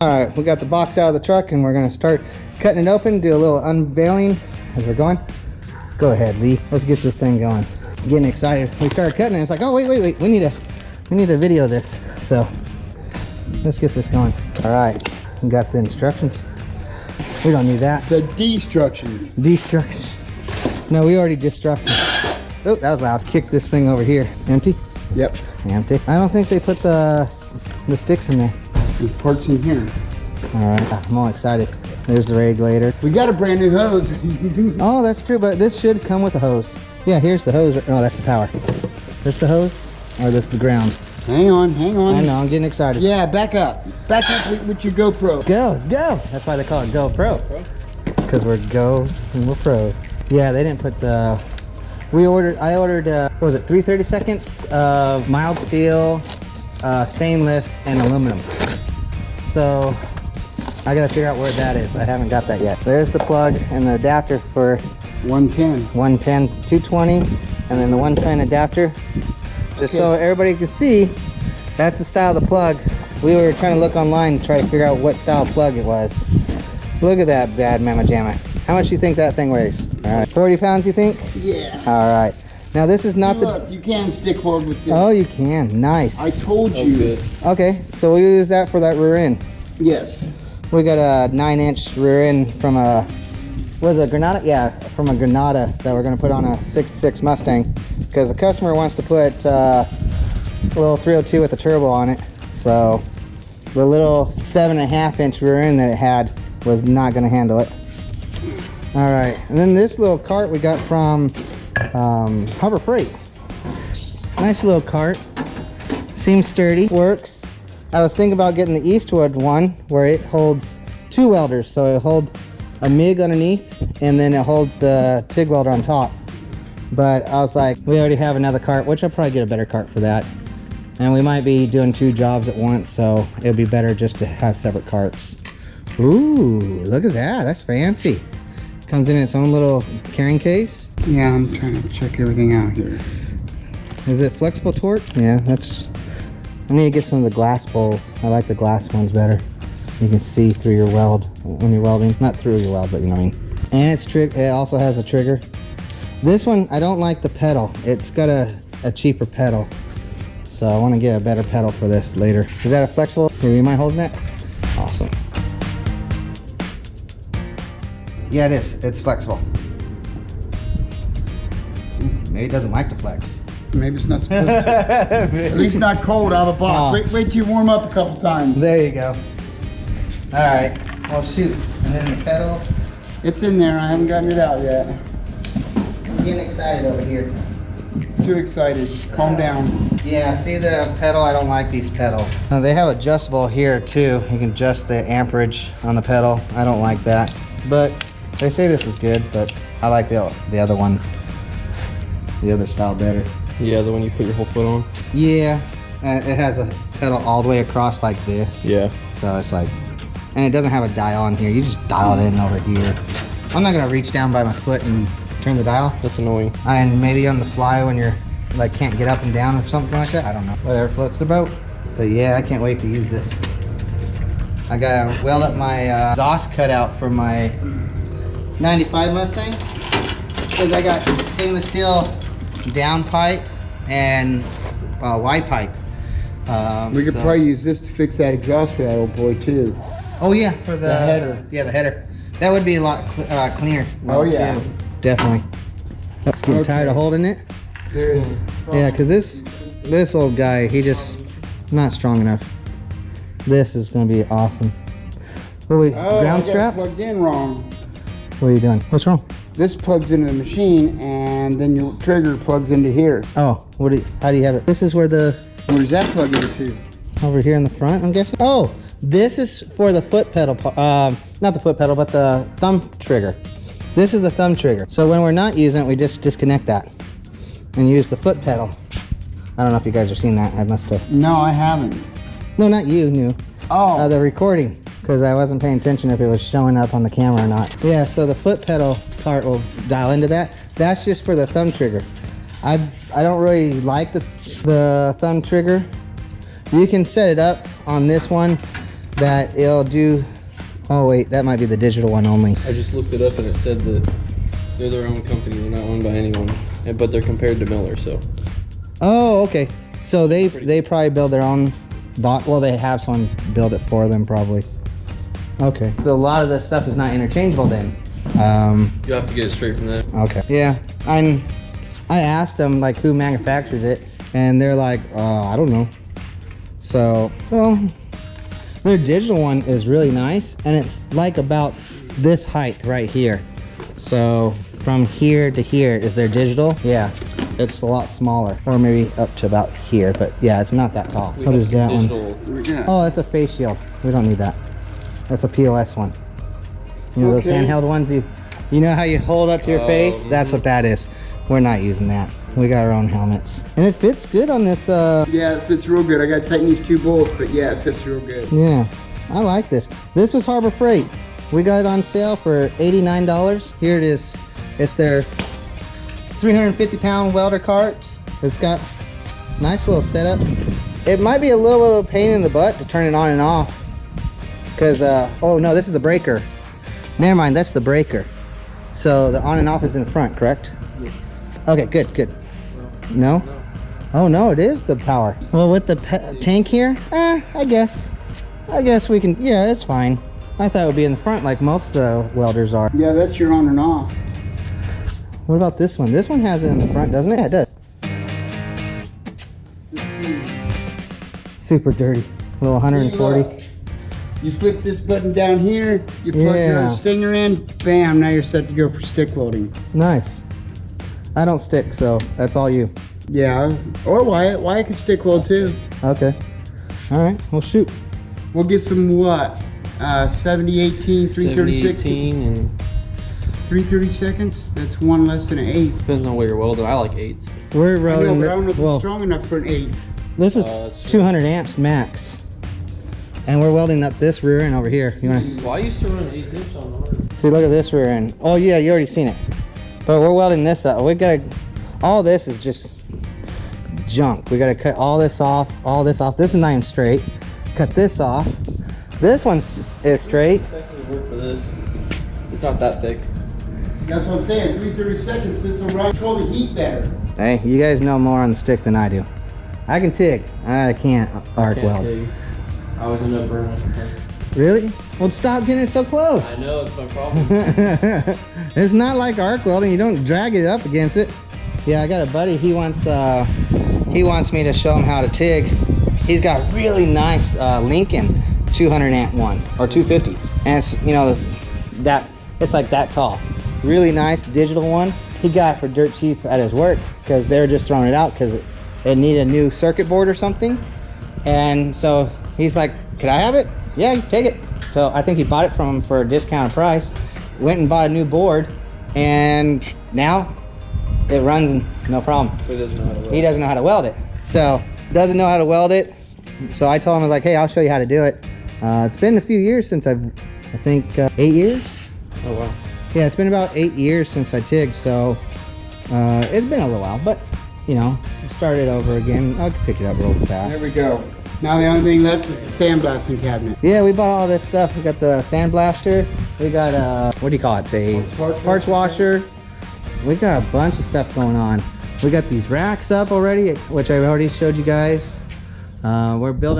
All right, we got the box out of the truck and we're gonna start cutting it open, do a little unveiling as we're going. Go ahead, Lee. Let's get this thing going. Getting excited. We started cutting it. It's like, oh wait. We need to video this. So let's get this going. All right, we got the instructions. We don't need that. The destructions. Destructions. No, we already destructed. Oh, that was loud. Kick this thing over here. Empty? Yep. Empty. I don't think they put the sticks in there. The parts in here. All right, I'm all excited. There's the regulator. We got a brand new hose. Oh, that's true, but this should come with a hose. Yeah, here's the hose. Oh, that's the power. This the hose, or this the ground? Hang on. I know, I'm getting excited. Yeah, back up. Back up with your GoPro. Go, let's go. That's why they call it GoPro. Because we're pro. Yeah, they didn't put the... I ordered, what was it, 3/32 of mild steel, stainless, and aluminum. So I gotta figure out where that is. I haven't got that yet. There's the plug and the adapter for 110. 110, 220, and then the 110 adapter. Just so everybody can see, that's the style of the plug. We were trying to look online to try to figure out what style plug it was. Look at that bad mamma jamma. How much do you think that thing weighs? All right, 40 pounds you think? Yeah. All right. Now this is not Look, you can stick weld with this. Oh, you can. Nice. I told you. Okay, so we'll use that for that rear end. Yes. We got a 9-inch rear end from a, what is it, Granada? Yeah, from a Granada that we're gonna put on a 66 Mustang because the customer wants to put a little 302 with a turbo on it. So the little 7.5-inch rear end that it had was not gonna handle it. All right, and then this little cart we got from Harbor Freight. Nice little cart. Seems sturdy. Works. I was thinking about getting the Eastwood one where it holds 2 welders. So it holds a MIG underneath and then it holds the TIG welder on top. But I was like, we already have another cart, which I'll probably get a better cart for that. And we might be doing 2 jobs at once, so it'd be better just to have separate carts. Ooh, look at that. That's fancy. Comes in its own little carrying case. Yeah, I'm trying to check everything out here. Is it flexible torque? Yeah, that's... I need to get some of the glass bowls. I like the glass ones better. You can see through your weld when you're welding. Not through your weld, but you know what I mean. And it also has a trigger. This one, I don't like the pedal. It's got a cheaper pedal. So I want to get a better pedal for this later. Is that a flexible? Here, you mind holding that? Awesome. Yeah, it is. It's flexible. Maybe it doesn't like to flex. Maybe it's not supposed to. At least not cold out of the box. Oh. Wait till you warm up a couple times. There you go. All right. Well, shoot. And then the pedal. It's in there. I haven't gotten it out yet. I'm getting excited over here. Too excited. Calm down. Yeah, see the pedal? I don't like these pedals. They have adjustable here too. You can adjust the amperage on the pedal. I don't like that. But they say this is good, but I like the other one. The other style better. Yeah, the one you put your whole foot on? Yeah, it has a pedal all the way across like this. Yeah. So it's like, and it doesn't have a dial on here. You just dial it in over here. I'm not gonna reach down by my foot and turn the dial. That's annoying. And maybe on the fly when you're like can't get up and down or something like that. I don't know. Whatever floats the boat. But yeah, I can't wait to use this. I gotta weld up my exhaust cutout for my 95 Mustang. Because I got stainless steel down pipe and wide pipe. We could probably use this to fix that exhaust for that old boy too. Oh yeah, for the header. Yeah, the header. That would be a lot cleaner. Oh yeah, too. Definitely. Getting tired of holding it. There is. Yeah, because this old guy, he just not strong enough. This is going to be awesome. What we ground strap? Plugged in wrong. What are you doing? What's wrong? This plugs into the machine, and then your trigger plugs into here. Oh, how do you have it? This is where Where does that plug into? over here in the front, I'm guessing. Oh, this is for the foot pedal. Not the foot pedal, but the thumb trigger. This is the thumb trigger. So when we're not using it, we just disconnect that and use the foot pedal. I don't know if you guys are seeing that. I must have. No, I haven't. No, not you, knew. Oh. The recording, because I wasn't paying attention if it was showing up on the camera or not. Yeah, so the foot pedal part will dial into that. That's just for the thumb trigger. I don't really like the thumb trigger. You can set it up on this one that it'll do. Oh wait, that might be the digital one only. I just looked it up and it said that they're their own company. They're not owned by anyone, but they're compared to Miller. So. Oh, okay. So they probably build their own bot. Well, they have someone build it for them probably. Okay. So a lot of this stuff is not interchangeable then. You have to get it straight from that. Okay. Yeah. I asked them like who manufactures it, and they're like, I don't know. So, well, their digital one is really nice, and it's like about this height right here. So from here to here is their digital. Yeah, it's a lot smaller, or maybe up to about here, but yeah, it's not that tall. What is that one? Oh, that's a face shield. We don't need that. That's a POS one. You know those handheld ones you know how you hold up to your face? That's what that is. We're not using that. We got our own helmets. And it fits good on this. Yeah, it fits real good. I got to tighten these 2 bolts, but yeah, it fits real good. Yeah, I like this. This was Harbor Freight. We got it on sale for $89. Here it is. It's their 350-pound welder cart. It's got nice little setup. It might be a little pain in the butt to turn it on and off. Because, oh no, this is the breaker. Never mind, that's the breaker. So the on and off is in the front, correct? Yeah. Okay, good. No? Oh no, it is the power. Well, with the tank here, I guess we can, yeah, it's fine. I thought it would be in the front like most welders are. Yeah, that's your on and off. What about this one? This one has it in the front, doesn't it? Yeah, it does. Super dirty. A little 140. You flip this button down here, you plug your own stinger in, bam, now you're set to go for stick welding. Nice. I don't stick, so that's all you. Yeah, or Wyatt. Wyatt can stick weld too. Okay. All right, well shoot. We'll get some what? 70, 18, 336? 18 and 330 seconds? That's one less than an 8. depends on where you're welding. I like 8. We're I welding. don't know if it's strong enough for an 8. This is That's true. 200 amps max. And we're welding up this rear end over here. You wanna Well, I used to run an 1/8 on the hard. see? Look at this rear end. Oh yeah, you already seen it. But we're welding this up. We gotta. All this is just junk. We gotta cut all this off. All this off. This is not even straight. Cut this off. This one is straight. Technically work for this. It's not that thick. That's what I'm saying. 330 seconds. This will control the heat better. Hey, you guys know more on the stick than I do. I can TIG. I can't arc Can't weld. tell you. I always end up burning it. Really? Well, stop getting it so close. I know, it's my problem. It's not like arc welding. You don't drag it up against it. Yeah, I got a buddy. He wants me to show him how to TIG. He's got really nice Lincoln 200 amp one or 250, and it's, you know, that it's like that tall. Really nice digital one. He got it for dirt cheap at his work because they were just throwing it out because it needed a new circuit board or something. And so he's like, "Could I have it?" "Yeah, you take it." So I think he bought it from him for a discounted price. Went and bought a new board, and now it runs no problem. But he doesn't know how to weld. He doesn't know how to weld it. So doesn't know how to weld it. So I told him, I was like, "Hey, I'll show you how to do it." It's been a few years since I think 8 years. Oh wow. Yeah, it's been about 8 years since I TIGged, so it's been a little while, but you know, start it over again. I'll pick it up real fast. There we go. Now the only thing left is the sandblasting cabinet. Yeah, we bought all this stuff. We got the sandblaster. We got what do you call it? A parts washer. We got a bunch of stuff going on. We got these racks up already, which I already showed you guys. We're building